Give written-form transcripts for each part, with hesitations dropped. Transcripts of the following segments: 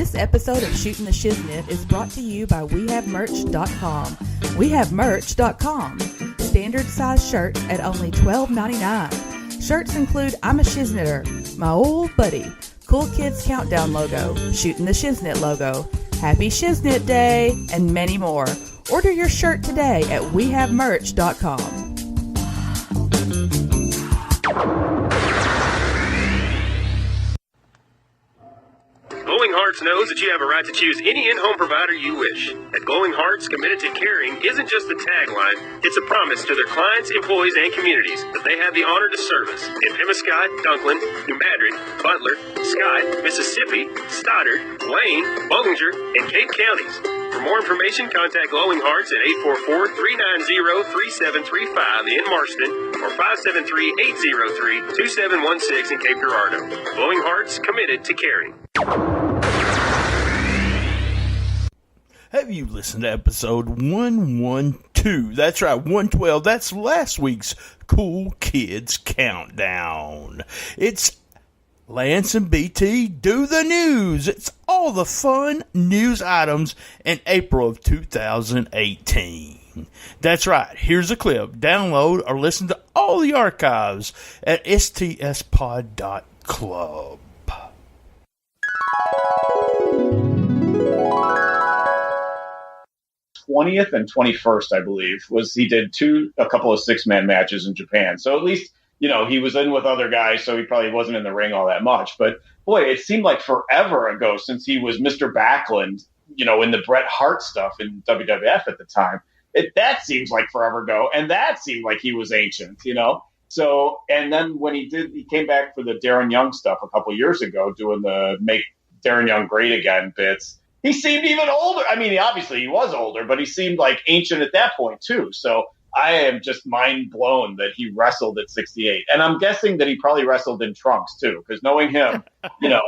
This episode of Shootin The Shiznit is brought to you by WeHaveMerch.com. WeHaveMerch.com. Standard size shirts at only $12.99. Shirts include I'm a Shiznitter, my old buddy, Cool Kids Countdown logo, Shootin The Shiznit logo, Happy Shiznit Day, and many more. Order your shirt today at WeHaveMerch.com. Glowing Hearts knows that you have a right to choose any in-home provider you wish. At Glowing Hearts, committed to caring isn't just a tagline, it's a promise to their clients, employees, and communities that they have the honor to service in Pemmican, Dunklin, New Madrid, Butler, Scott, Mississippi, Stoddard, Wayne, Bollinger, and Cape counties. For more information, contact Glowing Hearts at 844-390-3735 in Marston or 573-803-2716 in Cape Girardeau. Glowing Hearts, committed to caring. Have you listened to episode 112? That's right, 112. That's last week's Cool Kids Countdown. It's Lance and BT do the news. It's all the fun news items in April of 2018. That's right. Here's a clip. Download or listen to all the archives at stspod.club. 20th and 21st, I believe, was he did a couple of six-man matches in Japan. So at least, you know, he was in with other guys, so he probably wasn't in the ring all that much. But boy, it seemed like forever ago since he was Mr. Backlund, you know, in the Bret Hart stuff in WWF at the time. That seems like forever ago, and that seemed like he was ancient, you know. So, and then when he came back for the Darren Young stuff a couple years ago, doing the Make Darren Young Great Again bits. He seemed even older. I mean, obviously he was older, but he seemed like ancient at that point too. So I am just mind blown that he wrestled at 68. And I'm guessing that he probably wrestled in trunks too, because knowing him, you know,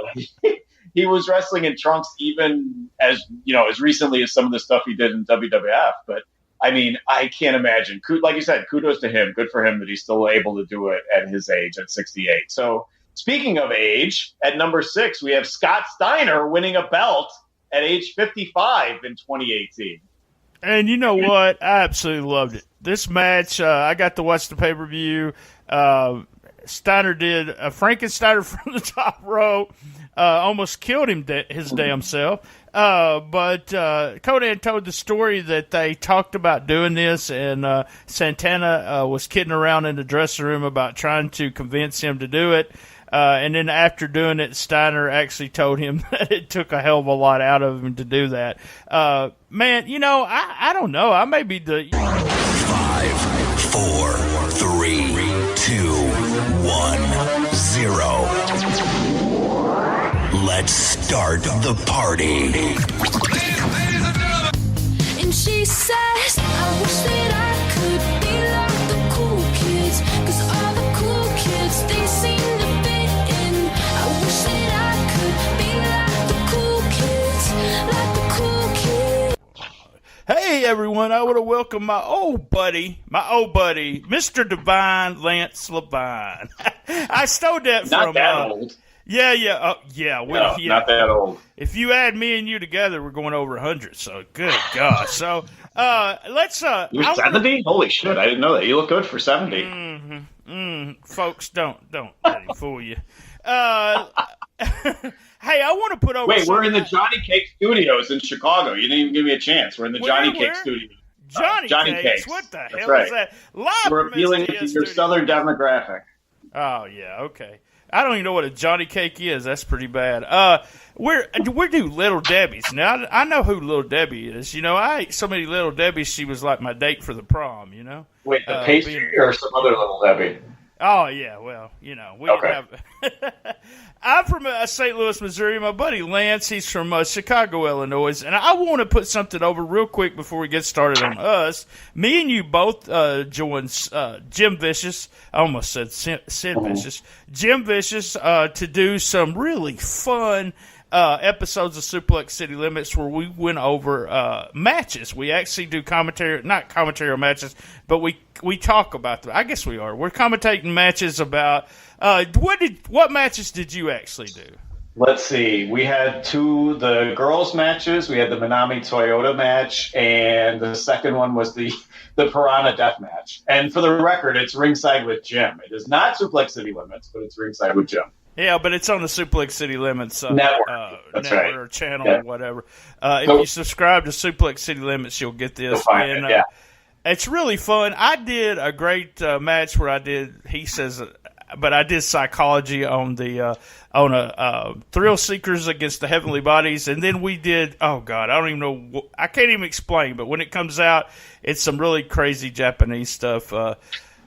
he was wrestling in trunks even as, you know, as recently as some of the stuff he did in WWF. But I mean, I can't imagine. Like you said, kudos to him. Good for him that he's still able to do it at his age at 68. So speaking of age, at number 6, we have Scott Steiner winning a belt at age 55 in 2018. And you know what? I absolutely loved it. This match, I got to watch the pay-per-view. Steiner did a Frankensteiner from the top rope. Almost killed him, his damn self. But Conan told the story that they talked about doing this, and Santana was kidding around in the dressing room about trying to convince him to do it. And then after doing it, Steiner actually told him that it took a hell of a lot out of him to do that. Man, you know, I don't know. I may be the... 5, 4, 3, 2, 1, 0. Let's start the party. And she says, I wish that I could be like the cool kids, 'cause all the cool kids, they seem to fit in. I wish that I could be like the cool kids, like the cool kids. Hey, everyone, I want to welcome my old buddy, Mr. Divine Lance LeVine. I stole that from... Not that old. Yeah. No, not that old. If you add me and you together, we're going over 100. So good gosh. So let's. You're 70? Holy shit! I didn't know that. You look good for 70. Folks, don't let him fool you. Hey, I want to put over. Wait, we're in the Johnny Cake Studios in Chicago. You didn't even give me a chance. We're in the Johnny Cake Studios. Johnny Cakes. What the hell right. is that? Live we're appealing to your southern demographic. Oh yeah, okay. I don't even know what a Johnny Cake is. That's pretty bad. We do Little Debbie's. Now, I know who Little Debbie is. You know, I ate so many Little Debbie's, she was like my date for the prom, you know? Wait, the pastry or some other Little Debbie? Oh, yeah, well, you know, we didn't have... I'm from St. Louis, Missouri. My buddy Lance, he's from Chicago, Illinois. And I want to put something over real quick before we get started on us. Me and you both joined Jim Vicious. I almost said Sid Vicious. Jim Vicious to do some really fun episodes of Suplex City Limits where we went over matches. We actually do not commentary on matches, but we talk about them. I guess we are. We're commentating matches about what matches did you actually do? Let's see. We had the girls matches. We had the Minami Toyota match, and the second one was the Piranha Death match. And for the record, it's ringside with Jim. It is not Suplex City Limits, but it's ringside with Jim. Yeah, but it's on the Suplex City Limits Network. That's network right. Or channel or whatever. If you subscribe to Suplex City Limits, you'll get this. It's really fun. I did a great match where I did psychology on the Thrill Seekers against the Heavenly Bodies, and then we did. Oh God, I don't even know. I can't even explain. But when it comes out, it's some really crazy Japanese stuff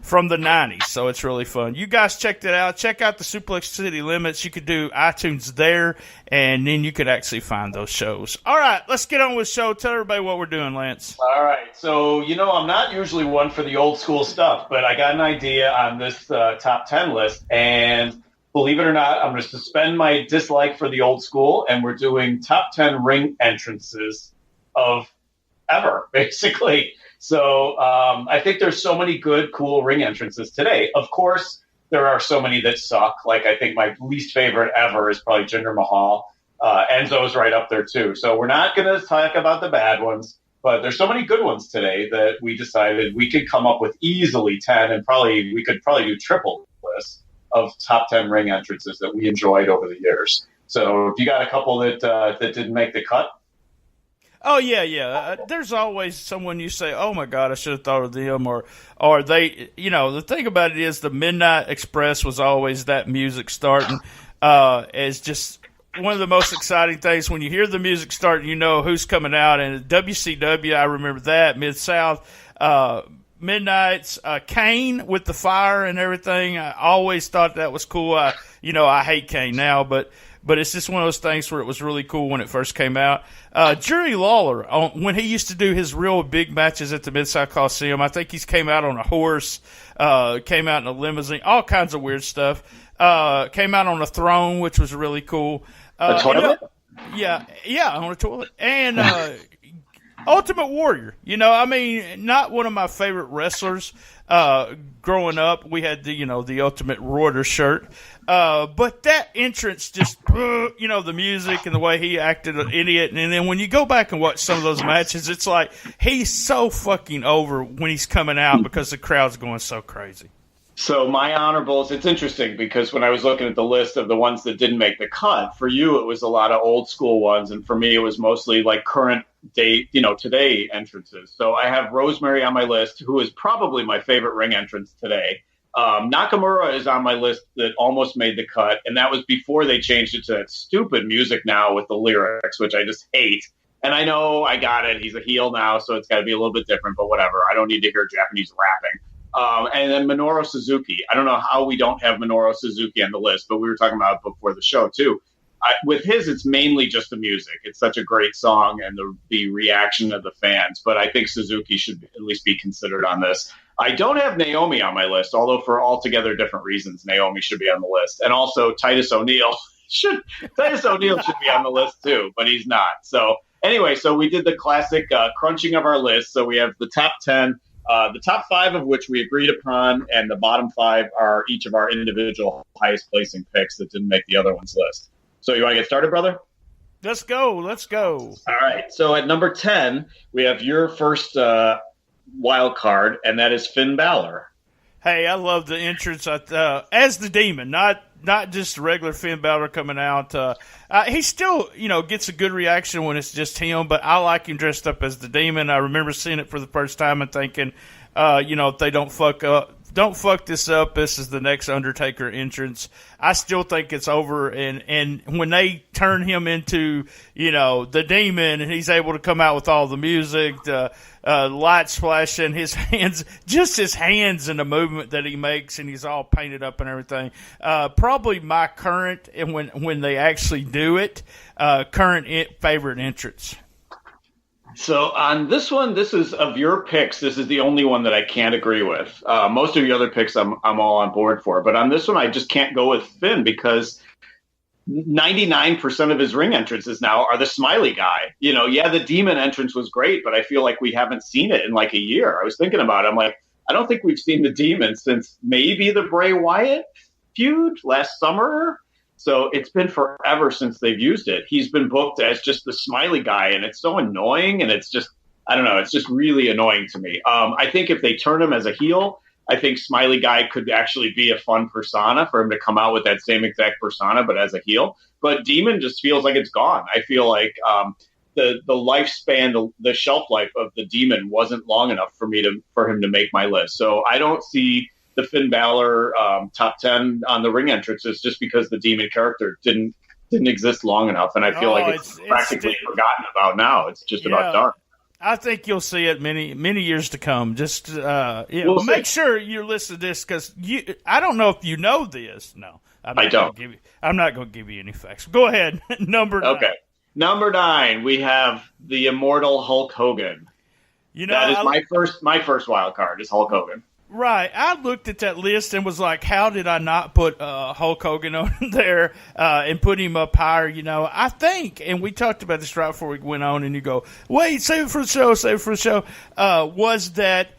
from the '90s. So it's really fun. You guys check that out. Check out the Suplex City Limits. You could do iTunes there, and then you could actually find those shows. All right, let's get on with the show. Tell everybody what we're doing, Lance. All right. So, I'm not usually one for the old school stuff, but I got an idea on this top 10 list. And believe it or not, I'm going to suspend my dislike for the old school, and we're doing top 10 ring entrances of ever, basically. So I think there's so many good, cool ring entrances today. Of course, there are so many that suck. Like, I think my least favorite ever is probably Jinder Mahal. Enzo's right up there, too. So we're not going to talk about the bad ones, but there's so many good ones today that we decided we could come up with easily 10, and we could probably do triple lists of top 10 ring entrances that we enjoyed over the years. So if you got a couple that didn't make the cut. Oh, yeah. There's always someone you say, oh, my God, I should have thought of them. Or they, the thing about it is the Midnight Express was always that music starting as just one of the most exciting things. When you hear the music starting, you know who's coming out. And WCW, I remember that, Mid-South, Midnights, Kane with the fire and everything. I always thought that was cool. I hate Kane now, but it's just one of those things where it was really cool when it first came out. Jerry Lawler, when he used to do his real big matches at the Mid-South Coliseum, I think he's came out on a horse, came out in a limousine, all kinds of weird stuff. Came out on a throne, which was really cool. A toilet? Yeah, on a toilet. And Ultimate Warrior, not one of my favorite wrestlers. Growing up, we had the Ultimate Warrior shirt. But that entrance just, the music and the way he acted an idiot. And then when you go back and watch some of those matches, it's like he's so fucking over when he's coming out because the crowd's going so crazy. So my honorables, it's interesting because when I was looking at the list of the ones that didn't make the cut, for you it was a lot of old school ones, and for me it was mostly like current day, today entrances. So I have Rosemary on my list, who is probably my favorite ring entrance today. Nakamura is on my list that almost made the cut, and that was before they changed it to that stupid music now with the lyrics, which I just hate. And I know I got it. He's a heel now, so it's got to be a little bit different, but whatever. I don't need to hear Japanese rapping. And then Minoru Suzuki. I don't know how we don't have Minoru Suzuki on the list, but we were talking about it before the show, too. With his, it's mainly just the music. It's such a great song and the reaction of the fans. But I think Suzuki should at least be considered on this. I don't have Naomi on my list, although for altogether different reasons, Naomi should be on the list. And also Titus O'Neil. Titus O'Neil should be on the list, too, but he's not. So anyway, so we did the classic crunching of our list. So we have the top 10. The top 5 of which we agreed upon, and the bottom 5 are each of our individual highest placing picks that didn't make the other one's list. So you want to get started, brother? Let's go. All right. So at number 10, we have your first wild card, and that is Finn Balor. Hey, I love the entrance as the Demon, not just regular Finn Balor coming out. He still, gets a good reaction when it's just him, but I like him dressed up as the Demon. I remember seeing it for the first time and thinking, if they don't fuck this up, this is the next Undertaker entrance. I still think it's over, and when they turn him into, the Demon, and he's able to come out with all the music, the lights flashing, his hands and the movement that he makes, and he's all painted up and everything. Probably my current, and when they actually do it, current favorite entrance. So on this one, this is of your picks. This is the only one that I can't agree with. Most of your other picks, I'm all on board for. But on this one, I just can't go with Finn because 99% of his ring entrances now are the smiley guy. The Demon entrance was great, but I feel like we haven't seen it in like a year. I was thinking about it. I'm like, I don't think we've seen the Demon since maybe the Bray Wyatt feud last summer. So it's been forever since they've used it. He's been booked as just the smiley guy, and it's so annoying, and it's just, I don't know, it's just really annoying to me. I think if they turn him as a heel, I think smiley guy could actually be a fun persona for him to come out with that same exact persona, but as a heel. But Demon just feels like it's gone. I feel like the lifespan, the shelf life of the Demon wasn't long enough for him to make my list. So I don't see the Finn Balor top 10 on the ring entrances just because the Demon character didn't exist long enough, and I feel like it's practically forgotten about now. It's just about done. I think you'll see it many years to come. Just We'll make sure you listen to this, because I don't know if you know this. No, I don't. I'm not going to give you any facts. Go ahead. Number 9. Okay. Number 9, we have the immortal Hulk Hogan. That is my first wild card is Hulk Hogan. Right. I looked at that list and was like, how did I not put Hulk Hogan on there and put him up higher? I think, and we talked about this right before we went on, and you go, wait, save it for the show, was that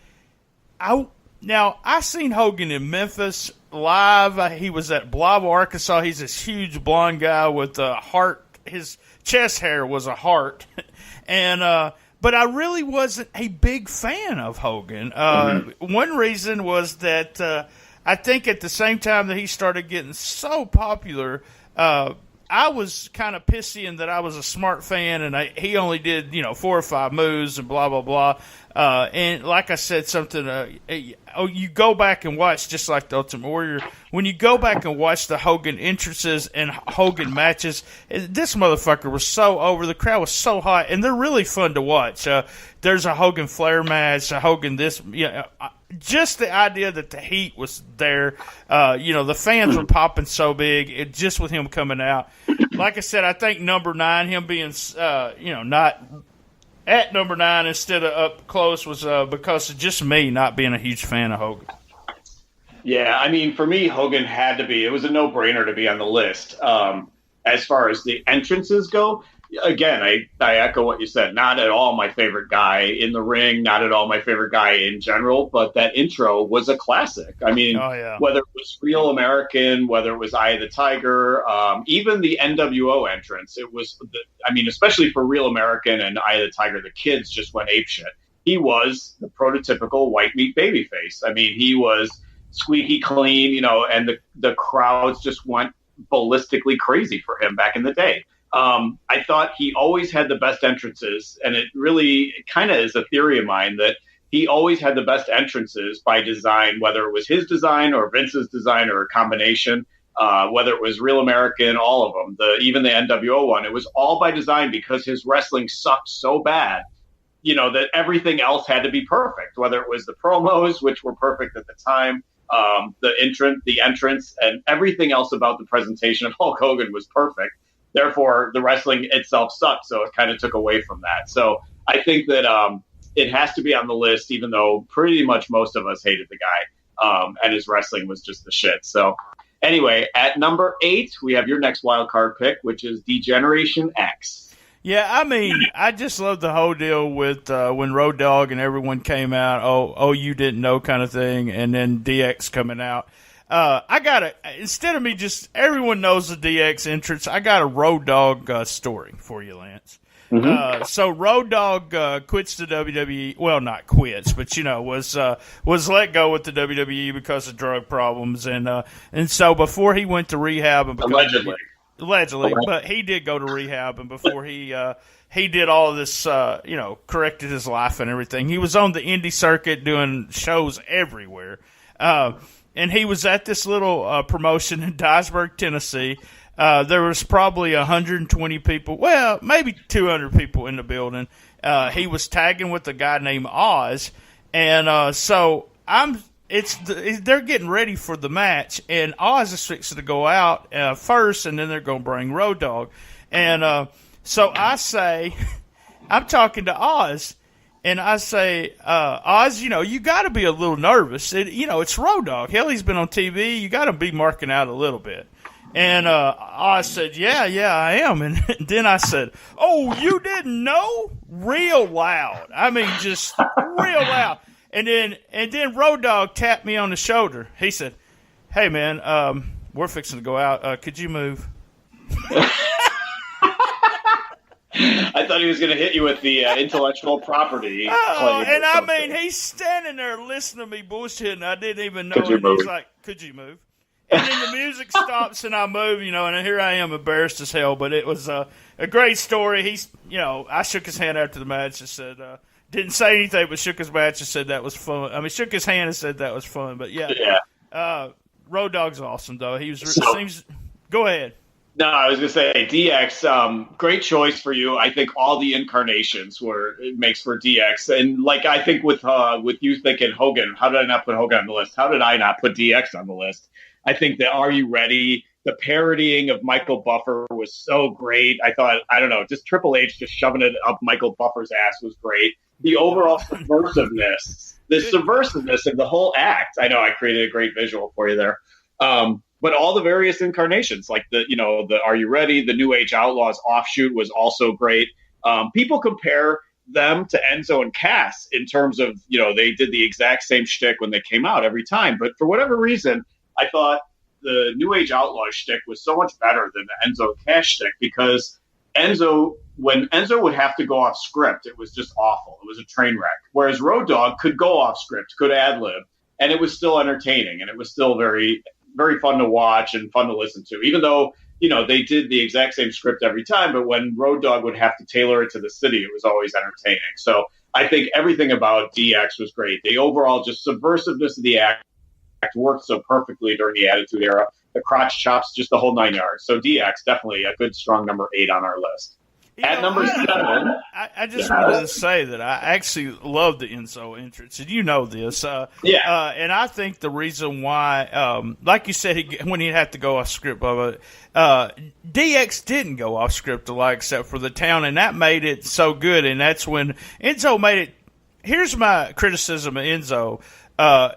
I seen Hogan in Memphis live. He was at Blythe, Arkansas. He's this huge blonde guy with a heart. His chest hair was a heart. And, but I really wasn't a big fan of Hogan. One reason was that I think at the same time that he started getting so popular, I was kind of pissy in that I was a smart fan, and he only did 4 or 5 moves and blah blah blah. And like I said, you go back and watch, just like the Ultimate Warrior. When you go back and watch the Hogan entrances and Hogan matches, this motherfucker was so over. The crowd was so hot, and they're really fun to watch. There's a Hogan Flair match, a Hogan this. Just the idea that the heat was there. The fans were popping so big, just with him coming out. Like I said, I think number 9, him being not at number 9 instead of up close, was because of just me not being a huge fan of Hogan. Yeah, I mean, for me, Hogan had to be. It was a no-brainer to be on the list. As far as the entrances go, again, I echo what you said. Not at all my favorite guy in the ring, not at all my favorite guy in general, but that intro was a classic. I mean, whether it was Real American, whether it was Eye of the Tiger, even the NWO entrance, it was, especially for Real American and Eye of the Tiger, the kids just went apeshit. He was the prototypical white meat babyface. I mean, he was squeaky clean, and the crowds just went ballistically crazy for him back in the day. I thought he always had the best entrances, and it really kind of is a theory of mine that he always had the best entrances by design, whether it was his design or Vince's design or a combination, whether it was Real American, all of them, even the NWO one. It was all by design because his wrestling sucked so bad, that everything else had to be perfect, whether it was the promos, which were perfect at the time, the entrance, and everything else about the presentation of Hulk Hogan was perfect. Therefore, the wrestling itself sucked, so it kind of took away from that. So I think that it has to be on the list, even though pretty much most of us hated the guy, and his wrestling was just the shit. So anyway, at number 8, we have your next wild card pick, which is D-Generation X. Yeah, I mean, I just love the whole deal with when Road Dogg and everyone came out, oh, you didn't know kind of thing, and then DX coming out. Instead of me just, everyone knows the DX entrance, I got a Road Dogg story for you, Lance. So Road Dogg quits the WWE, well, not quits, but, was let go with the WWE because of drug problems. And so before he went to rehab, and Allegedly, but he did go to rehab, and before he did all of this, corrected his life and everything. He was on the indie circuit doing shows everywhere. And he was at this little promotion in Dyersburg, Tennessee. There was probably 120 people, well, maybe 200 people in the building. He was tagging with a guy named Oz, and so they're getting ready for the match, and Oz is fixing to go out first, and then they're going to bring Road Dogg. And so I say, I'm talking to Oz, and I say, Oz, you got to be a little nervous. It's Road Dogg. Hell, he's been on TV. You got to be marking out a little bit. And Oz said, yeah, I am. And then I said, oh, you didn't know? Real loud. I mean, just real loud. And then Road Dogg tapped me on the shoulder. He said, hey, man, we're fixing to go out. Could you move? I thought he was going to hit you with the intellectual property. Oh, claim and or I something. mean, he's standing there listening to me bullshit, and I didn't even know Could you it. He's move? like, could you move? And then the music stops, and I move, and here I am embarrassed as hell. But it was a great story. He's, I shook his hand after the match and said, didn't say anything, but shook his match and said that was fun. I mean, shook his hand and said that was fun. But yeah. Road Dogg's awesome, though. He was seems. Go ahead. No, I was going to say DX. Great choice for you. I think all the incarnations it makes for DX, and I think with you thinking Hogan, how did I not put Hogan on the list? How did I not put DX on the list? I think the Are You Ready? The parodying of Michael Buffer was so great. I thought, I don't know, just Triple H just shoving it up Michael Buffer's ass was great. The overall subversiveness of the whole act. I know I created a great visual for you there. But all the various incarnations, like the Are You Ready? The New Age Outlaws offshoot was also great. People compare them to Enzo and Cass in terms of, they did the exact same shtick when they came out every time. But for whatever reason, I thought the New Age Outlaw shtick was so much better than the Enzo and Cass shtick because when Enzo would have to go off script, it was just awful. It was a train wreck. Whereas Road Dogg could go off script, could ad-lib, and it was still entertaining, and it was still very, very fun to watch and fun to listen to, even though, they did the exact same script every time. But when Road Dogg would have to tailor it to the city, it was always entertaining. So I think everything about DX was great. The overall just subversiveness of the act worked so perfectly during the Attitude Era. The crotch chops, just the whole 9 yards. So DX, definitely a good, strong number 8 on our list. At number 7. I just wanted to say that I actually love the Enzo entrance, and you know this. And I think the reason why, like you said, when he had to go off script, DX didn't go off script a lot except for the town, and that made it so good. And that's when Enzo made it. Here's my criticism of Enzo.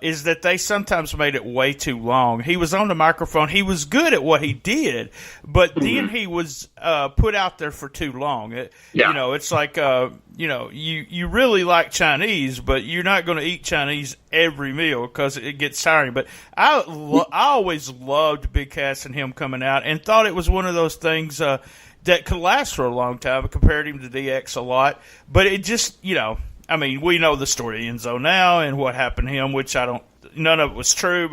Is that they sometimes made it way too long. He was on the microphone. He was good at what he did, but then he was put out there for too long. It's like, you really like Chinese, but you're not going to eat Chinese every meal because it gets tiring. But I always loved Big Cass and him coming out and thought it was one of those things that could last for a long time. I compared him to DX a lot, but it just, I mean, we know the story of Enzo now and what happened to him, which none of it was true,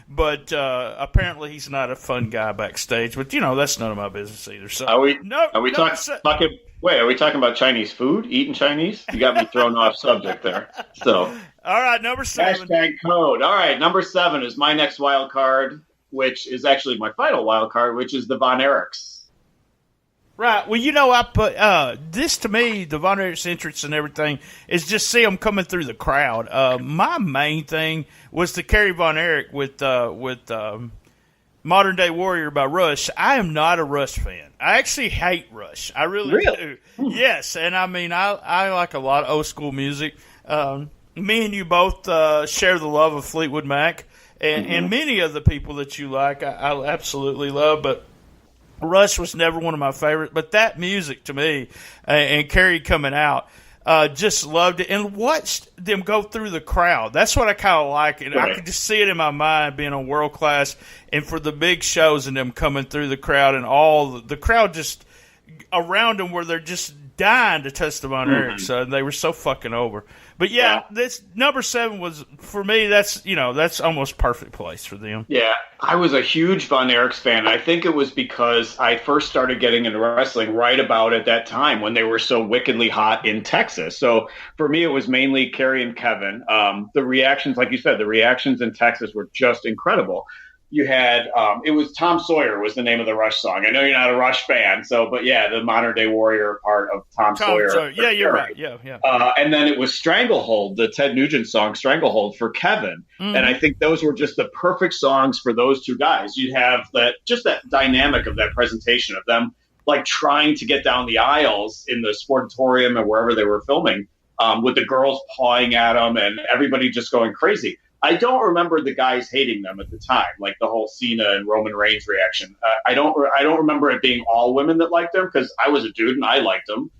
but apparently he's not a fun guy backstage. But that's none of my business either. So are we talking about Chinese food? Eating Chinese? You got me thrown off subject there. So all right, number 7. Hashtag code. All right, number 7 is my next wild card, which is actually my final wild card, which is the Von Erichs. Right. Well, I put this to me, the Von Erichs entrance and everything, is just see them coming through the crowd. My main thing was to carry Von Erich with Modern Day Warrior by Rush. I am not a Rush fan. I actually hate Rush. I really do. Yes, and I mean, I like a lot of old school music. Me and you both share the love of Fleetwood Mac, and many of the people that you like, I absolutely love, but Rush was never one of my favorites, but that music to me and Carrie coming out, just loved it and watched them go through the crowd. That's what I kind of like, and I could just see it in my mind being on World Class and for the big shows and them coming through the crowd and all the crowd just around them where they're just dying to touch the Von Erichs. So they were so fucking over. But this number 7 was for me. That's almost perfect place for them. Yeah, I was a huge Von Erichs fan. I think it was because I first started getting into wrestling right about at that time when they were so wickedly hot in Texas. So for me, it was mainly Kerry and Kevin. The reactions, like you said, the reactions in Texas were just incredible. You had it was Tom Sawyer was the name of the Rush song. I know you're not a Rush fan, the Modern Day Warrior part of Tom Sawyer. Yeah, you're right. Yeah. And then it was Stranglehold, the Ted Nugent song Stranglehold for Kevin. And I think those were just the perfect songs for those two guys. You'd have that dynamic of that presentation of them like trying to get down the aisles in the Sportatorium or wherever they were filming with the girls pawing at them and everybody just going crazy. I don't remember the guys hating them at the time, like the whole Cena and Roman Reigns reaction. I don't remember it being all women that liked them because I was a dude and I liked them.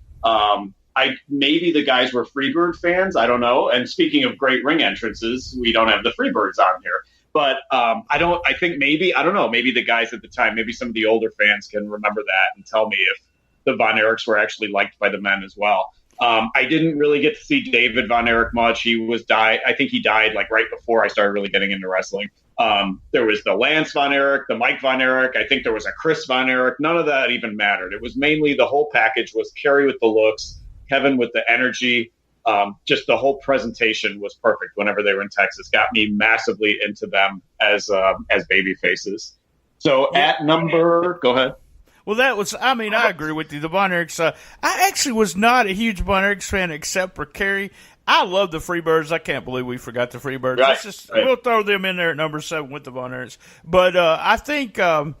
Maybe the guys were Freebird fans. I don't know. And speaking of great ring entrances, we don't have the Freebirds on here. But I think maybe the guys at the time, maybe some of the older fans can remember that and tell me if the Von Erichs were actually liked by the men as well. I didn't really get to see David Von Erich much. I think he died like right before I started really getting into wrestling. There was the Lance Von Erich, the Mike Von Erich. I think there was a Chris Von Erich. None of that even mattered. It was mainly the whole package was Kerry with the looks, Kevin with the energy. Just the whole presentation was perfect whenever they were in Texas. Got me massively into them as baby faces. So at number, go ahead. Well, I agree with you. The Von Erichs, I actually was not a huge Von Erichs fan except for Kerry. I love the Freebirds. I can't believe we forgot the Freebirds. Right. We'll throw them in there at number 7 with the Von Erichs. But I think the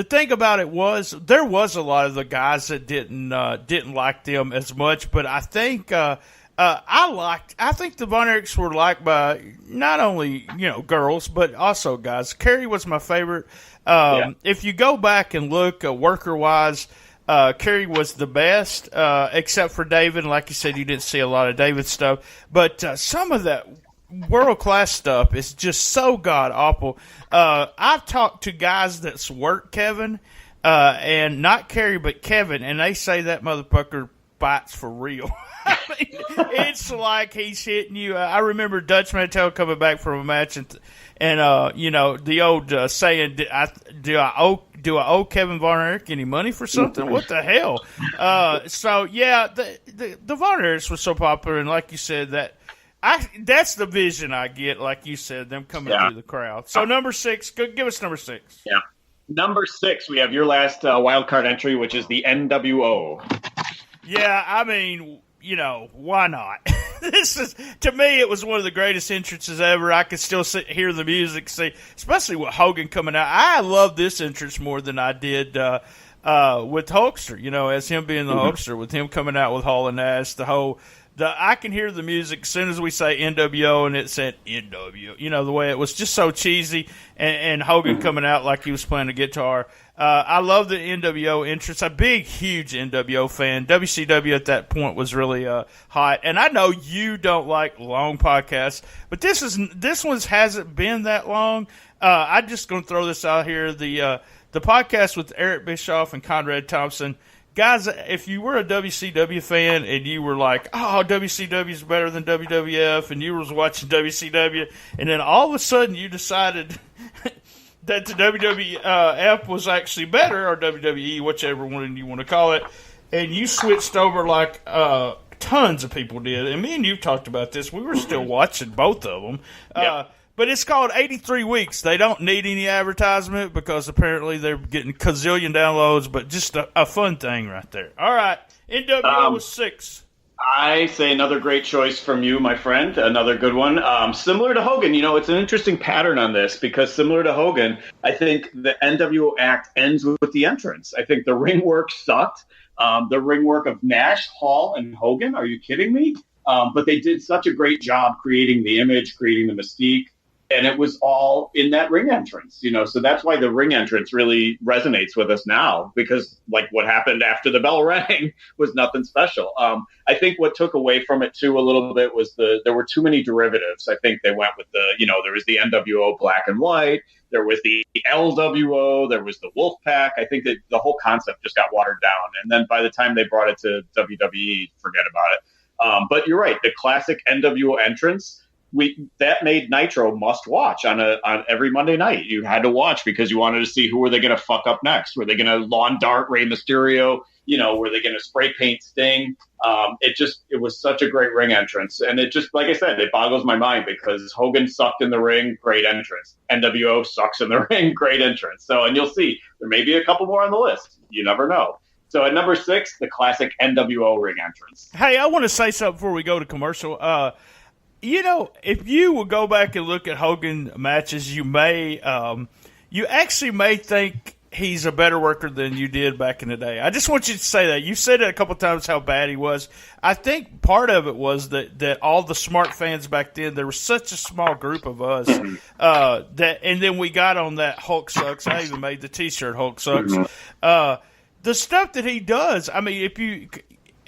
thing about it was there was a lot of the guys that didn't like them as much. But I think I think the Von Erichs were liked by not only girls but also guys. Kerry was my favorite. If you go back and look worker-wise, Kerry was the best, except for David. Like you said, you didn't see a lot of David stuff. But some of that world-class stuff is just so god-awful. I've talked to guys that's worked Kevin, and not Kerry, but Kevin, and they say that motherfucker bites for real. I mean, it's like he's hitting you. I remember Dutch Mantel coming back from a match, and the old saying, "Do I owe Kevin Von Erich any money for something? What the hell?" The Von Erichs was so popular, and like you said, that's the vision I get. Like you said, them coming through the crowd. So number 6, give us number 6. Yeah, number 6. We have your last wild card entry, which is the NWO. Yeah, I mean, why not? To me, it was one of the greatest entrances ever. I could still hear the music, especially with Hogan coming out. I love this entrance more than I did with Hulkster, as him being the Hulkster, with him coming out with Hall and Nash, I can hear the music as soon as we say NWO and it said NW. The way it was just so cheesy, and Hogan coming out like he was playing a guitar. I love the NWO entrance. A big, huge NWO fan. WCW at that point was really hot. And I know you don't like long podcasts, but this one hasn't been that long. I'm just going to throw this out here. The podcast with Eric Bischoff and Conrad Thompson. Guys, if you were a WCW fan and you were like, oh, WCW is better than WWF, and you was watching WCW, and then all of a sudden you decided that the WWF was actually better, or WWE, whichever one you want to call it, and you switched over like tons of people did. And me and you talked about this. We were still watching both of them. Yep. But it's called 83 Weeks. They don't need any advertisement because apparently they're getting gazillion downloads, but just a fun thing right there. All right, NWO was 6. I say another great choice from you, my friend. Another good one. Similar to Hogan, it's an interesting pattern on this because similar to Hogan, I think the NWO act ends with the entrance. I think the ring work sucked. The ring work of Nash, Hall, and Hogan. Are you kidding me? But they did such a great job creating the image, creating the mystique. And it was all in that ring entrance, so that's why the ring entrance really resonates with us now, because like what happened after the bell rang was nothing special. I think what took away from it too a little bit was there were too many derivatives. I think they went with there was the NWO black and white, there was the LWO, there was the Wolfpack. I think that the whole concept just got watered down. And then by the time they brought it to WWE, forget about it. But you're right, the classic NWO entrance, that made Nitro must watch on every Monday night. You had to watch because you wanted to see who were they going to fuck up next. Were they going to lawn dart Rey Mysterio? Were they going to spray paint Sting? It was such a great ring entrance, and it just, like I said, it boggles my mind because Hogan sucked in the ring, great entrance. NWO sucks in the ring, great entrance. So, and you'll see there may be a couple more on the list. You never know. So at number 6, the classic NWO ring entrance. Hey, I want to say something before we go to commercial. If you will go back and look at Hogan matches, you actually may think he's a better worker than you did back in the day. I just want you to say that. You said it a couple times how bad he was. I think part of it was that all the smart fans back then, there was such a small group of us and then we got on that Hulk sucks. I even made the T-shirt Hulk sucks. The stuff that he does, I mean,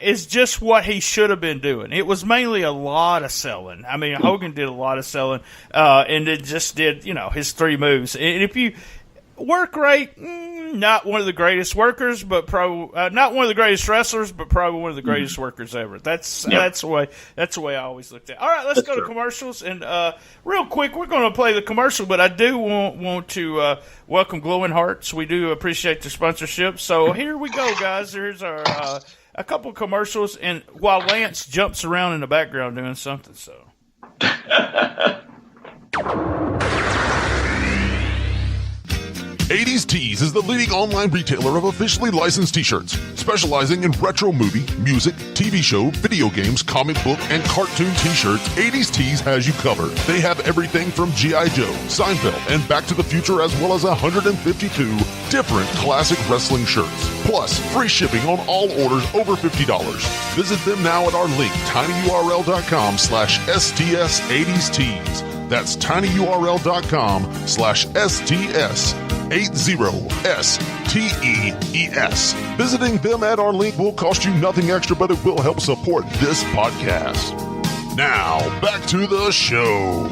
is just what he should have been doing. It was mainly a lot of selling. I mean, Hogan did a lot of selling, and it just did, his 3 moves. And if you work rate, not one of the greatest workers, but probably not one of the greatest wrestlers, but probably one of the greatest workers ever. That's the way I always looked at it. All right, let's go to commercials, and real quick, we're going to play the commercial, but I do want to welcome Glowing Hearts. We do appreciate the sponsorship. So here we go, guys. Here's our a couple commercials, and while Lance jumps around in the background doing something, so. 80s Tees is the leading online retailer of officially licensed t-shirts, specializing in retro movie, music, TV show, video games, comic book, and cartoon t-shirts. 80s Tees has you covered. They have everything from G.I. Joe, Seinfeld, and Back to the Future, as well as 152 different classic wrestling shirts. Plus, free shipping on all orders over $50. Visit them now at our link, tinyurl.com/STS80stees. That's tinyurl.com/STS80stees. Visiting them at our link will cost you nothing extra, but it will help support this podcast. Now, back to the show.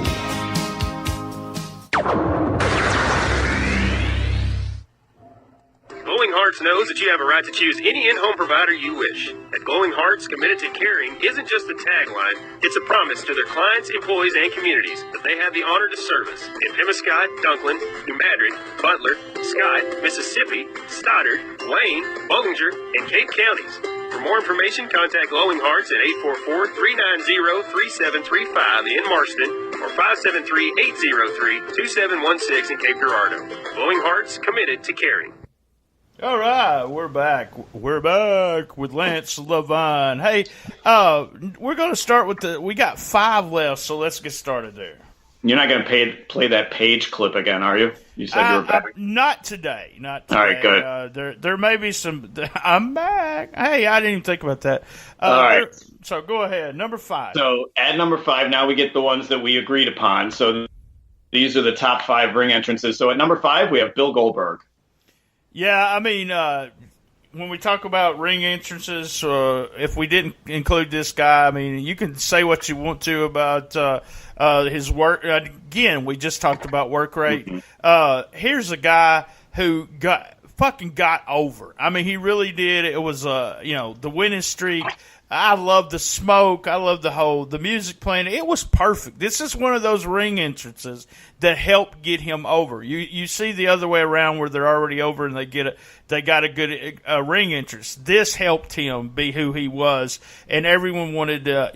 Glowing Hearts knows that you have a right to choose any in-home provider you wish. At Glowing Hearts, committed to caring isn't just a tagline, it's a promise to their clients, employees, and communities that they have the honor to service in Pemmican, Dunklin, New Madrid, Butler, Scott, Mississippi, Stoddard, Wayne, Bollinger, and Cape counties. For more information, contact Glowing Hearts at 844-390-3735 in Marston or 573-803-2716 in Cape Girardeau. Glowing Hearts, committed to caring. All right, we're back. We're back with Lance LeVine. Hey, we're going to start with we got 5 left, so let's get started there. You're not going to play that Page clip again, are you? You said you were back. Not today. Not today. All right, good. There may be some. I'm back. Hey, I didn't even think about that. All right. So go ahead. Number 5. So at number 5, now we get the ones that we agreed upon. So these are the top 5 ring entrances. So at number 5, we have Bill Goldberg. Yeah, I mean, when we talk about ring entrances, if we didn't include this guy, I mean, you can say what you want to about his work. Again, we just talked about work rate. Here's a guy who got over. I mean, he really did. It was, the winning streak. I love the smoke. I love the music playing. It was perfect. This is one of those ring entrances that helped get him over. You see the other way around where they're already over and they got a good ring entrance. This helped him be who he was, and everyone wanted to.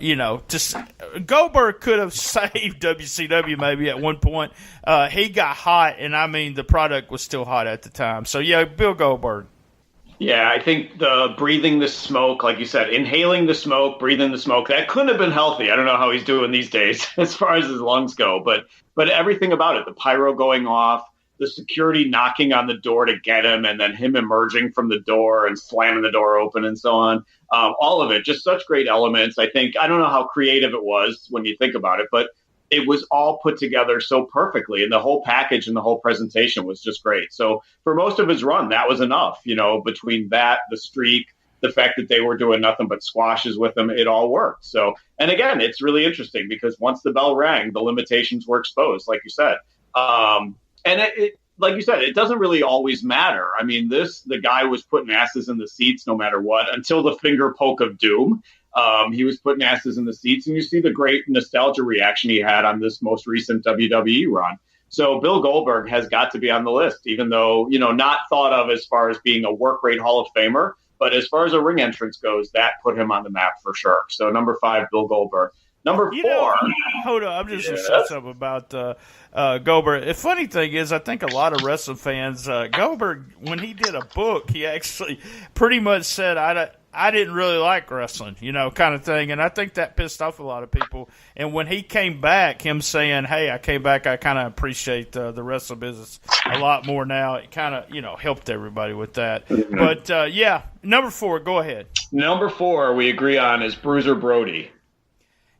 Goldberg could have saved WCW maybe at one point. He got hot, and I mean the product was still hot at the time. So yeah, Bill Goldberg. Yeah, I think the breathing the smoke, like you said, inhaling the smoke, breathing the smoke, that couldn't have been healthy. I don't know how he's doing these days as far as his lungs go, but everything about it, the pyro going off, the security knocking on the door to get him, and then him emerging from the door and slamming the door open and so on. All of it, just such great elements. I don't know how creative it was when you think about it, but it was all put together so perfectly, and the whole package and the whole presentation was just great. So for most of his run, that was enough, between that, the streak, the fact that they were doing nothing but squashes with him, it all worked. So, and again, it's really interesting because once the bell rang, the limitations were exposed, like you said. And it like you said, it doesn't really always matter. I mean, the guy was putting asses in the seats no matter what until the finger poke of doom. He was putting asses in the seats, and you see the great nostalgia reaction he had on this most recent WWE run. So Bill Goldberg has got to be on the list, even though, not thought of as far as being a work rate Hall of Famer. But as far as a ring entrance goes, that put him on the map for sure. So number 5, Bill Goldberg. Number 4. Hold on. I'm just going to say something about Goldberg. The funny thing is, I think a lot of wrestling fans, Goldberg, when he did a book, he actually pretty much said, I didn't really like wrestling, kind of thing. And I think that pissed off a lot of people. And when he came back, him saying, hey, I came back, I kind of appreciate the wrestling business a lot more now. It kind of, helped everybody with that. Mm-hmm. But, number 4, go ahead. Number 4 we agree on is Bruiser Brody.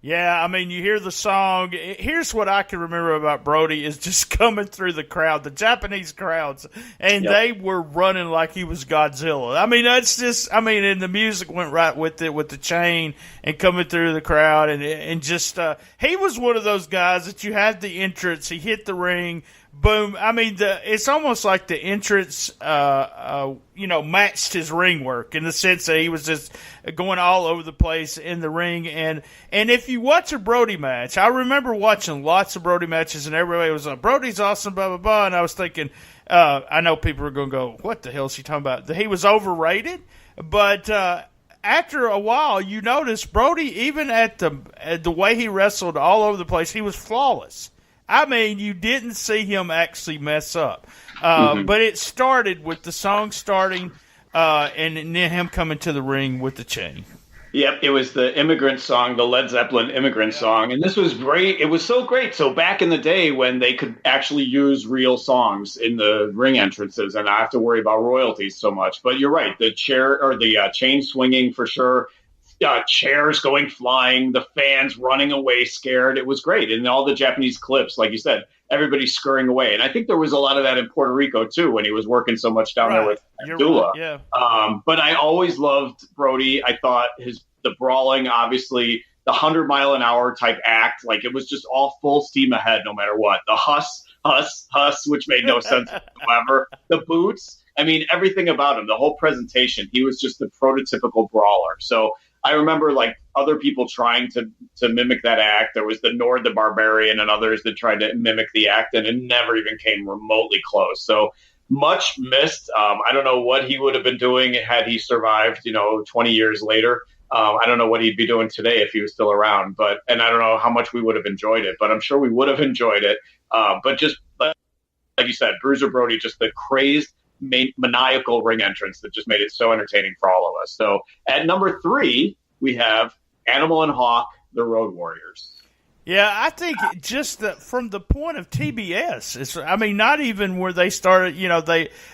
Yeah, I mean, you hear the song. Here's what I can remember about Brody is just coming through the crowd, the Japanese crowds, and they were running like he was Godzilla. I mean, that's just, I mean, and the music went right with it, with the chain and coming through the crowd, and just, he was one of those guys that you had the entrance, he hit the ring, boom. I mean, it's almost like the entrance, matched his ring work in the sense that he was just going all over the place in the ring. And if you watch a Brody match, I remember watching lots of Brody matches, and everybody was like, Brody's awesome, blah, blah, blah. And I was thinking, I know people are going to go, what the hell is he talking about? He was overrated. But after a while, you notice Brody, even at the way he wrestled all over the place, he was flawless. I mean, you didn't see him actually mess up. But it started with the song starting and then him coming to the ring with the chain. Yep, it was the Immigrant song, the Led Zeppelin Immigrant song. And this was great. It was so great. So back in the day when they could actually use real songs in the ring entrances and not have to worry about royalties so much. But you're right, the chain swinging for sure. Chairs going flying, the fans running away scared. It was great. And all the Japanese clips, like you said, everybody scurrying away. And I think there was a lot of that in Puerto Rico, too, when he was working so much down there with Abdullah. Right, yeah. But I always loved Brody. I thought the brawling, obviously, the 100-mile-an-hour type act, like it was just all full steam ahead no matter what. The huss, which made no sense whatsoever. The boots, I mean, everything about him, the whole presentation, he was just the prototypical brawler. So I remember like other people trying to mimic that act. There was the Nord the Barbarian and others that tried to mimic the act, and it never even came remotely close. So much missed. I don't know what he would have been doing had he survived, 20 years later. I don't know what he'd be doing today if he was still around, and I don't know how much we would have enjoyed it, but I'm sure we would have enjoyed it. But just like you said, Bruiser Brody, just the crazed, maniacal ring entrance that just made it so entertaining for all of us. So at number 3, we have Animal and Hawk, the Road Warriors. Yeah, I think just from the point of TBS, not even where they started,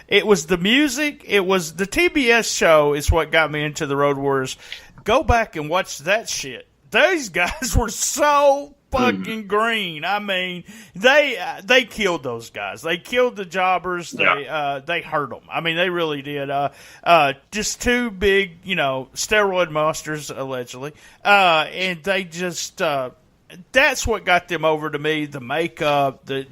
it was the music, it was the TBS show is what got me into the Road Warriors. Go back and watch that shit. These guys were so fucking green. I mean, they killed those guys. They killed the jobbers. They hurt them. I mean, they really did. Just two big, steroid monsters allegedly, and they just. That's what got them over to me. The makeup, they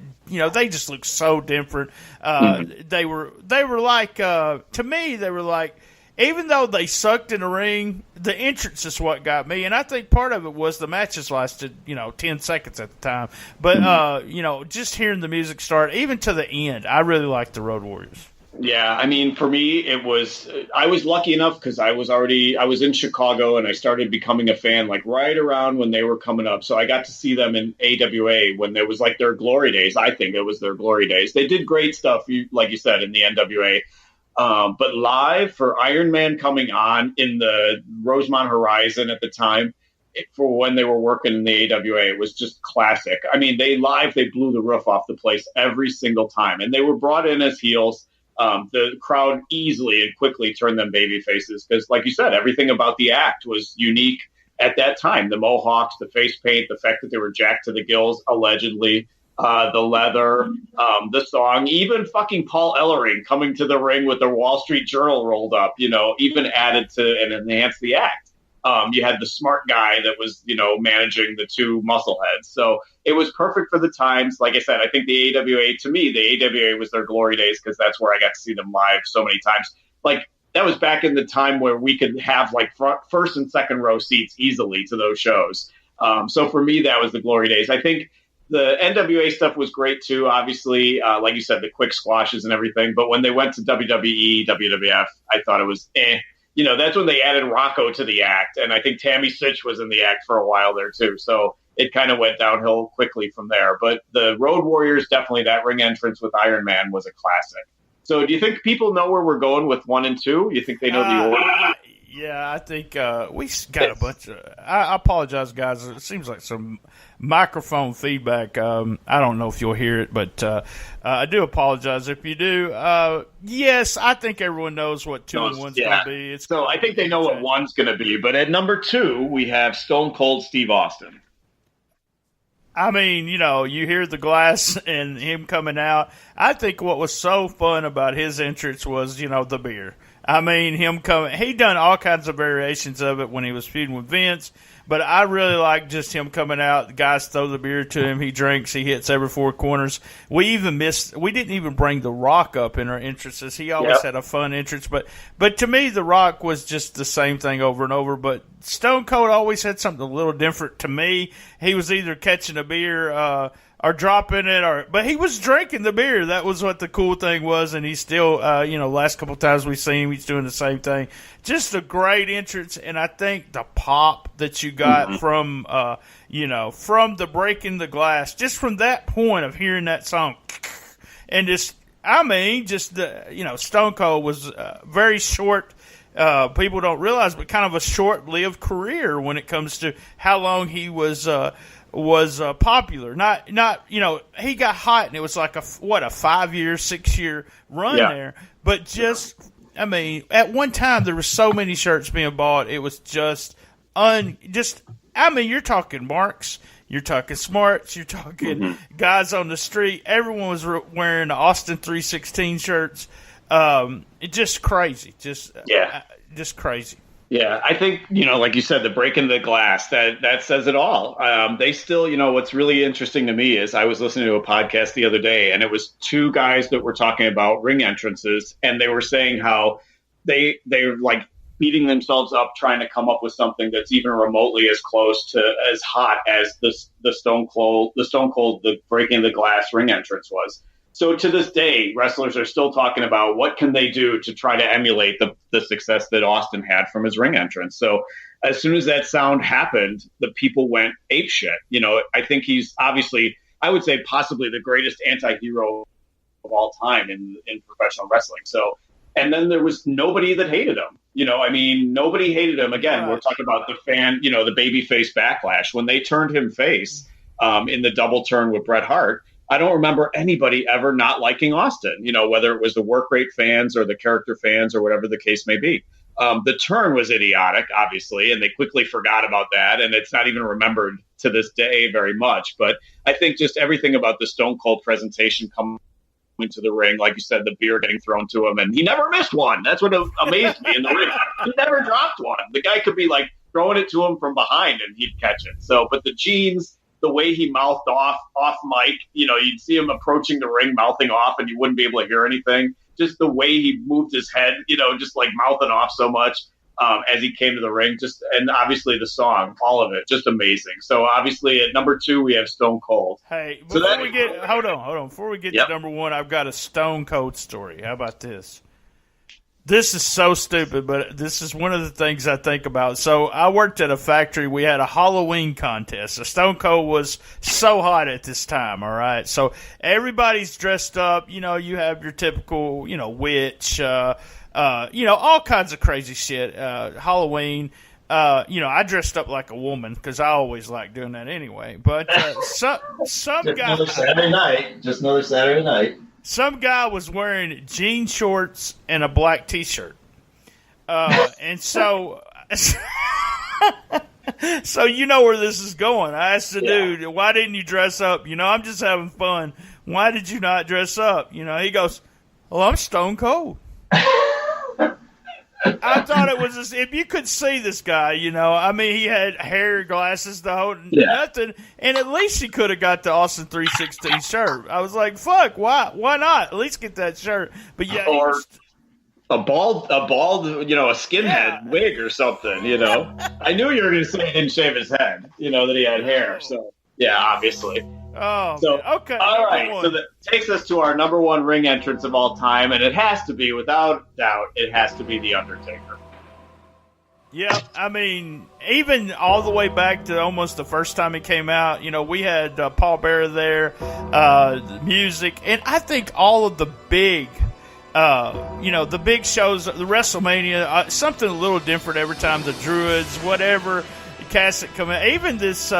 just look so different. They were like, to me, they were like. Even though they sucked in the ring, the entrance is what got me. And I think part of it was the matches lasted, 10 seconds at the time. But, just hearing the music start, even to the end, I really liked the Road Warriors. Yeah, I mean, for me, I was lucky enough because I was in Chicago and I started becoming a fan like right around when they were coming up. So I got to see them in AWA when there was like their glory days. I think it was their glory days. They did great stuff, like you said, in the NWA. But live for Iron Man coming on in the Rosemont Horizon at the time, for when they were working in the AWA, it was just classic. I mean, they blew the roof off the place every single time. And they were brought in as heels. The crowd easily and quickly turned them baby faces because, like you said, everything about the act was unique at that time. The mohawks, the face paint, the fact that they were jacked to the gills, allegedly. The leather, the song, even fucking Paul Ellering coming to the ring with the Wall Street Journal rolled up, even added to and enhanced the act. You had the smart guy that was, managing the two muscleheads. So it was perfect for the times. Like I said, I think the AWA was their glory days because that's where I got to see them live so many times. Like that was back in the time where we could have like first and second row seats easily to those shows. So for me, that was the glory days. I think the NWA stuff was great too, obviously, like you said, the quick squashes and everything. But when they went to WWE, WWF, I thought it was that's when they added Rocco to the act. And I think Tammy Sitch was in the act for a while there too. So it kind of went downhill quickly from there. But the Road Warriors, definitely that ring entrance with Iron Man was a classic. So do you think people know where we're going with 1 and 2? You think they know the order? Yeah, I think we got a bunch of. I apologize, guys. It seems like some microphone feedback. I don't know if you'll hear it, but I do apologize if you do. Yes, I think everyone knows what 2 and 1's going to be. So I think they know what 1's going to be. But at number 2, we have Stone Cold Steve Austin. I mean, you hear the glass and him coming out. I think what was so fun about his entrance was, the beer. I mean, him coming, he done all kinds of variations of it when he was feuding with Vince, but I really like just him coming out. The guys throw the beer to him. He drinks. He hits every four corners. We didn't even bring The Rock up in our entrances. He always had a fun entrance, but to me, The Rock was just the same thing over and over, but Stone Cold always had something a little different to me. He was either catching a beer, or dropping it, but he was drinking the beer. That was what the cool thing was, and he's still, last couple times we've seen him, he's doing the same thing. Just a great entrance, and I think the pop that you got from, from the breaking the glass, just from that point of hearing that song, and Stone Cold was very short. People don't realize, but kind of a short-lived career when it comes to how long he was popular. Not he got hot and it was like a 5-year, 6-year run there. But at one time there were so many shirts being bought. It was you're talking Marks, you're talking Smarts, you're talking guys on the street. Everyone was wearing the Austin 316 shirts. Just crazy. Just crazy. Yeah, I think, like you said, the breaking the glass, that says it all. They still, what's really interesting to me is I was listening to a podcast the other day, and it was two guys that were talking about ring entrances, and they were saying how they're like beating themselves up trying to come up with something that's even remotely as close to as hot as the Stone Cold, the breaking the glass ring entrance was. So to this day, wrestlers are still talking about what can they do to try to emulate the success that Austin had from his ring entrance. So as soon as that sound happened, the people went apeshit. I think he's obviously, I would say possibly the greatest anti-hero of all time in professional wrestling. So, and then there was nobody that hated him. Nobody hated him. Again, we're talking about the fan, the babyface backlash. When they turned him face in the double turn with Bret Hart, I don't remember anybody ever not liking Austin, whether it was the work rate fans or the character fans or whatever the case may be. The turn was idiotic, obviously, and they quickly forgot about that. And it's not even remembered to this day very much. But I think just everything about the Stone Cold presentation coming into the ring, like you said, the beer getting thrown to him, and he never missed one. That's what amazed me in the ring. He never dropped one. The guy could be like throwing it to him from behind and he'd catch it. So, but the jeans, the way he mouthed off mic, you'd see him approaching the ring, mouthing off, and you wouldn't be able to hear anything. Just the way he moved his head, just like mouthing off so much as he came to the ring. And obviously the song, all of it, just amazing. So obviously at number 2 we have Stone Cold. Hey, hold on. Before we get to number 1, I've got a Stone Cold story. How about this? This is so stupid, but this is one of the things I think about. So I worked at a factory. We had a Halloween contest. So Stone Cold was so hot at this time, all right? So everybody's dressed up. You have your typical, witch, all kinds of crazy shit. Halloween. I dressed up like a woman because I always like doing that anyway. But some guy. Just another Saturday night. Some guy was wearing jean shorts and a black T-shirt. And so you know where this is going. I asked the dude, why didn't you dress up? I'm just having fun. Why did you not dress up? He goes, well, I'm Stone Cold. I thought it was if you could see this guy, he had hair, glasses, nothing, and at least he could have got the Austin 316 shirt. I was like, "Fuck, why not? At least get that shirt." But yeah, or a bald, a skinhead wig or something. I knew you were going to say he didn't shave his head. That he had hair. So yeah, obviously. Oh, so okay. All right. So that takes us to our number 1 ring entrance of all time, and it has to be, without doubt, The Undertaker. Yeah, even all the way back to almost the first time he came out, we had Paul Bearer there, the music, and I think all of the big, the big shows, the WrestleMania, something a little different every time, the Druids, whatever, the cassette come out, even this,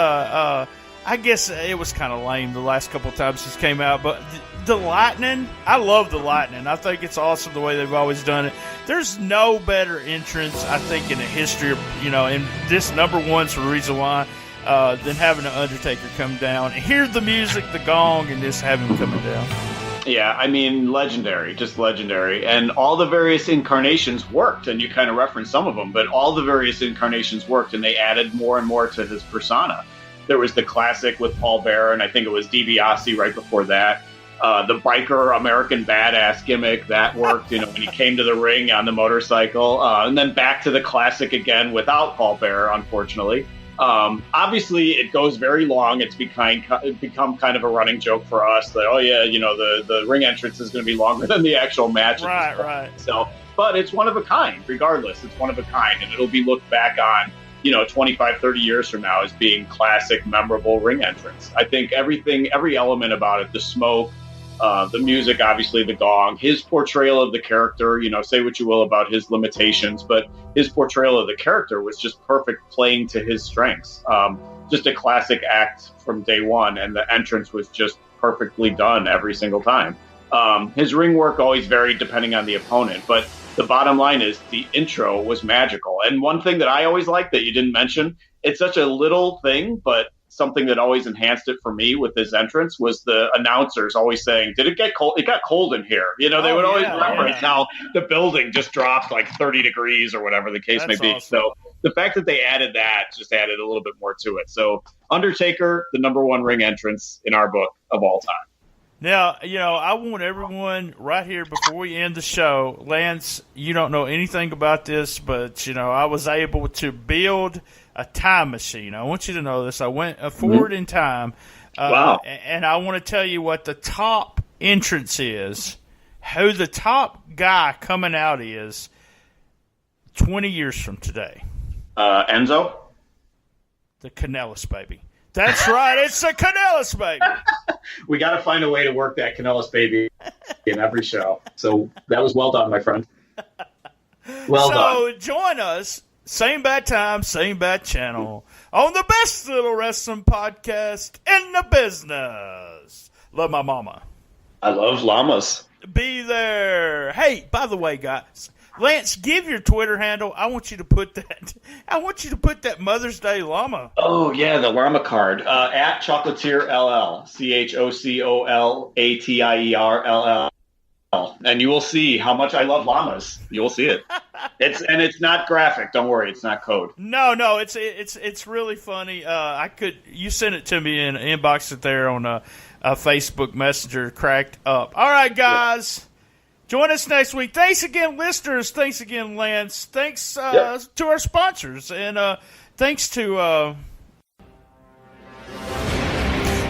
I guess it was kind of lame the last couple of times he's came out, but the Lightning, I love the Lightning. I think it's awesome the way they've always done it. There's no better entrance, I think, in the history of, and this number 1's the reason why. than having the Undertaker come down. Hear the music, the gong, and just have him coming down. Yeah, I mean, legendary, just legendary. And all the various incarnations worked, and you kind of referenced some of them, but all the various incarnations worked, and they added more and more to his persona. There was the classic with Paul Bearer, and I think it was DiBiase right before that. The biker American badass gimmick, that worked, when he came to the ring on the motorcycle. And then back to the classic again without Paul Bearer, unfortunately. Obviously, it goes very long. It's become kind of a running joke for us that, the ring entrance is going to be longer than the actual match. Right. So, but it's one of a kind, regardless. It's one of a kind, and it'll be looked back on, 25, 30 years from now as being classic, memorable ring entrance. I think every element about it, the smoke, the music, obviously the gong, his portrayal of the character, say what you will about his limitations, but his portrayal of the character was just perfect, playing to his strengths. Just a classic act from day one, and the entrance was just perfectly done every single time. His ring work always varied depending on the opponent, but the bottom line is the intro was magical. And one thing that I always liked that you didn't mention, it's such a little thing, but something that always enhanced it for me with his entrance was the announcers always saying, "Did it get cold? It got cold in here." They would always reference how the building just dropped like 30 degrees or whatever the case may be. Awesome. So the fact that they added that just added a little bit more to it. So Undertaker, the number one ring entrance in our book of all time. Now, I want everyone right here before we end the show, Lance, you don't know anything about this, but, I was able to build a time machine. I want you to know this. I went forward in time. Wow. And I want to tell you what the top entrance is, who the top guy coming out is 20 years from today. Enzo? The Kanellis baby. That's right. It's the Kanellis baby. We got to find a way to work that Kanellis baby in every show. So that was well done, my friend. Well done. So join us, same bad time, same bad channel, on the best little wrestling podcast in the business. Love my mama. I love llamas. Be there. Hey, by the way, guys, Lance, give your Twitter handle. I want you to put that Mother's Day llama. Oh yeah, the llama card at Chocolatier LL, CHOCOLATIERLL, and you will see how much I love llamas. You will see it. It's not graphic. Don't worry, it's not code. No, it's really funny. You sent it to me and inboxed it there on a Facebook Messenger. Cracked up. All right, guys. Yeah. Join us next week. Thanks again, listeners. Thanks again, Lance. Thanks to our sponsors. And thanks to...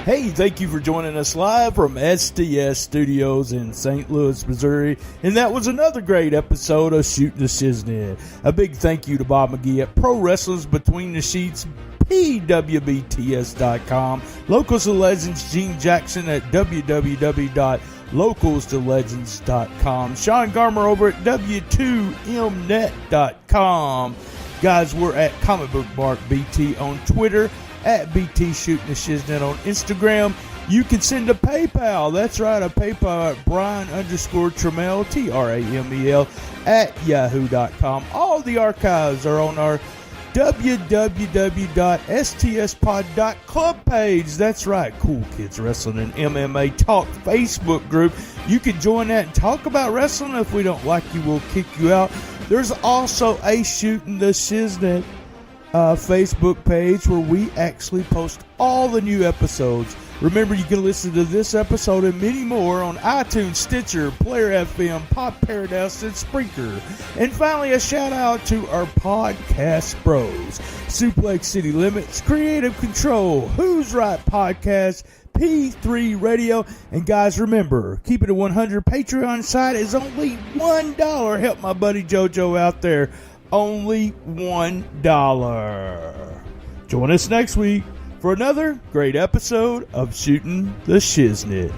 Hey, thank you for joining us live from STS Studios in St. Louis, Missouri. And that was another great episode of Shootin' The Shiznit. A big thank you to Bob McGee at Pro Wrestlers Between the Sheets, PWBTS.com. Locals to Legends, Gene Jackson at www.localstolegends.com. Sean Garmer over at W2Mnet.com. Guys, we're at Comic Book Mark BT on Twitter, at BT Shootin' The Shiznit on Instagram. You can send a PayPal. That's right, a PayPal at Brian_Tramel, Tramel, at yahoo.com. All the archives are on our www.stspod.club page. That's right, Cool Kids Wrestling and MMA Talk Facebook group. You can join that and talk about wrestling. If we don't like you, we'll kick you out. There's also a Shootin' The Shiznit Facebook page where we actually post all the new episodes. Remember, you can listen to this episode and many more on iTunes, Stitcher, Player FM, Pop Paradise, and Spreaker. And finally, a shout out to our podcast bros: Suplex City Limits, Creative Control, Who's Right Podcast, P3 Radio. And guys, remember, keep it at 100. Patreon site is only $1. Help my buddy JoJo out there. Only $1. Join us next week for another great episode of Shootin' The Shiznit.